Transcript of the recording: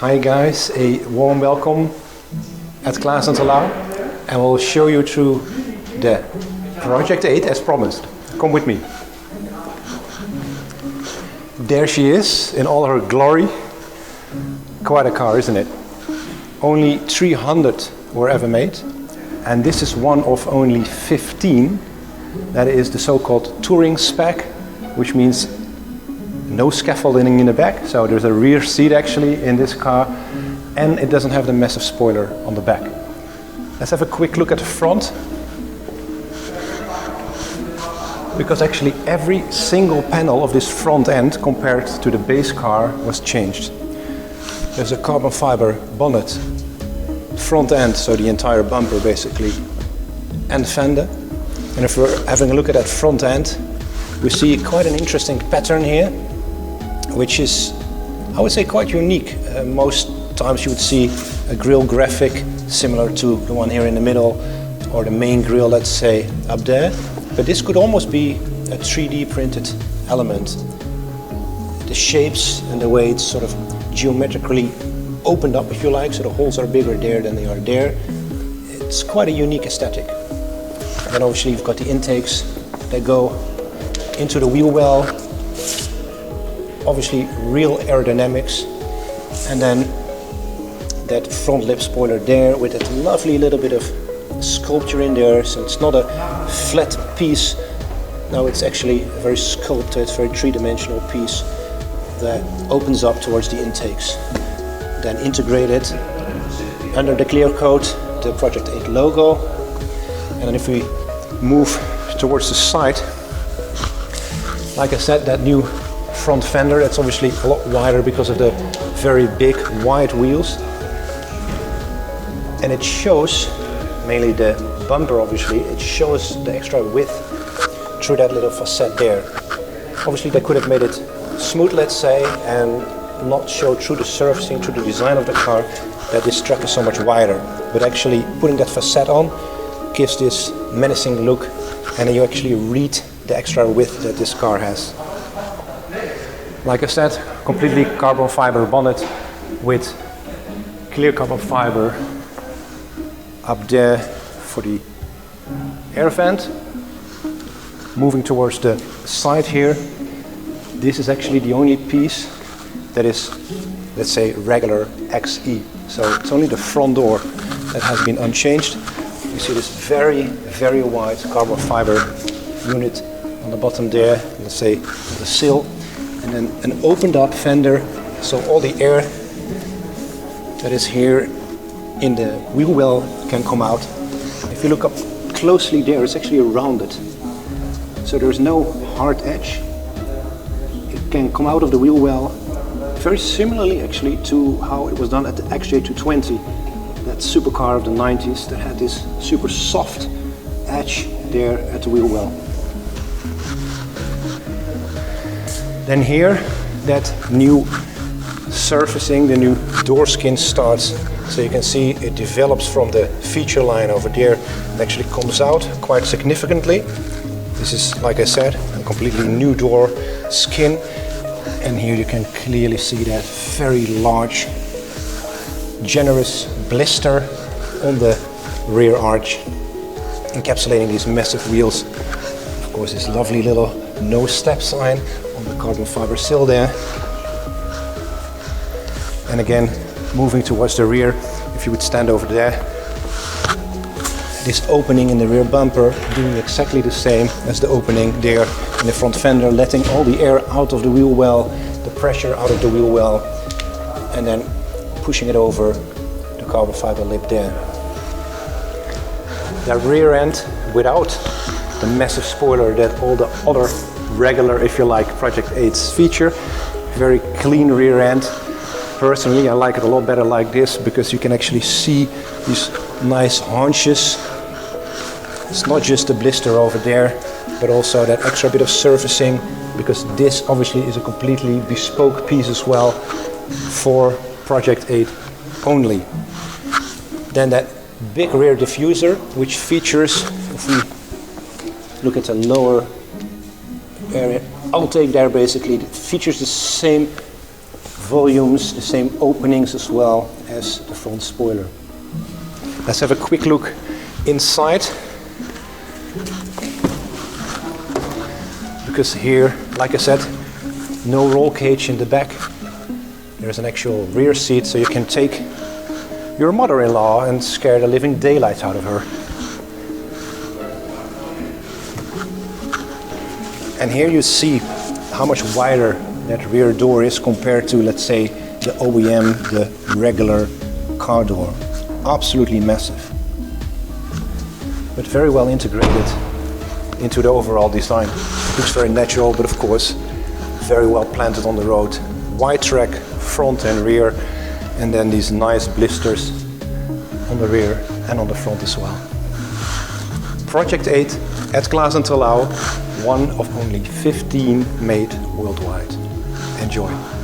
Hi guys, a warm welcome at Klaas and Terlouw, and we'll show you through the Project 8 as promised. Come with me. There she is in all her glory. Quite a car, isn't it? Only 300 were ever made, and this is one of only 15 that is the so-called touring spec, which means no scaffolding in the back, so there's a rear seat actually in this car, and it doesn't have the massive spoiler on the back. Let's have a quick look at the front, because actually every single panel of this front end compared to the base car was changed. There's a carbon fiber bonnet, front end, so the entire bumper basically, and fender. And if we're having a look at that front end, we see quite an interesting pattern here, which is, I would say, quite unique. Most times you would see a grille graphic similar to the one here in the middle, or the main grille, let's say, up there. But this could almost be a 3D printed element. The shapes and the way it's sort of geometrically opened up, if you like, so the holes are bigger there than they are there. It's quite a unique aesthetic. And then obviously you've got the intakes that go into the wheel well. Obviously real aerodynamics, and then that front lip spoiler there with that lovely little bit of sculpture in there, so it's not a flat piece. Now it's actually a very sculpted, very three-dimensional piece that opens up towards the intakes. Then integrated under the clear coat, the Project 8 logo. And then if we move towards the side, like I said, that new front fender, that's obviously a lot wider because of the very big wide wheels, and it shows, mainly the bumper obviously, it shows the extra width through that little facet there. Obviously they could have made it smooth, let's say, and not show through the surfacing, through the design of the car, that this truck is so much wider, but actually putting that facet on gives this menacing look, and then you actually read the extra width that this car has. Like I said, completely carbon fiber bonnet with clear carbon fiber up there for the air vent. Moving towards the side here, this is actually the only piece that is, let's say, regular XE. So it's only the front door that has been unchanged. You see this very, very wide carbon fiber unit on the bottom there, let's say the sill. And then an opened up fender, so all the air that is here in the wheel well can come out. If you look up closely there, it's actually rounded. So there's no hard edge. It can come out of the wheel well very similarly actually to how it was done at the XJ220, that supercar of the 90s that had this super soft edge there at the wheel well. Then here, that new surfacing, the new door skin starts. So you can see it develops from the feature line over there and actually comes out quite significantly. This is, like I said, a completely new door skin. And here you can clearly see that very large, generous blister on the rear arch, encapsulating these massive wheels. Of course, this lovely little no step sign on the carbon fiber sill there. And again, moving towards the rear, if you would stand over there, this opening in the rear bumper doing exactly the same as the opening there in the front fender, letting all the air out of the wheel well, the pressure out of the wheel well, and then pushing it over the carbon fiber lip there. That rear end without the massive spoiler that all the other regular, if you like, Project 8's feature. Very clean rear end. Personally, I like it a lot better like this because you can actually see these nice haunches. It's not just the blister over there, but also that extra bit of surfacing, because this obviously is a completely bespoke piece as well for Project 8 only. Then that big rear diffuser, which features, if we look at the lower area outtake there, basically it features the same volumes, the same openings as well as the front spoiler. Let's have a quick look inside. Because here, like I said, no roll cage in the back. There's an actual rear seat, so you can take your mother-in-law and scare the living daylights out of her. And here you see how much wider that rear door is compared to, let's say, the OEM, the regular car door. Absolutely massive. But very well integrated into the overall design. It looks very natural, but of course, very well planted on the road. Wide track, front and rear, and then these nice blisters on the rear and on the front as well. Project 8 at Klaas in Terlouw, one of only 15 made worldwide. Enjoy.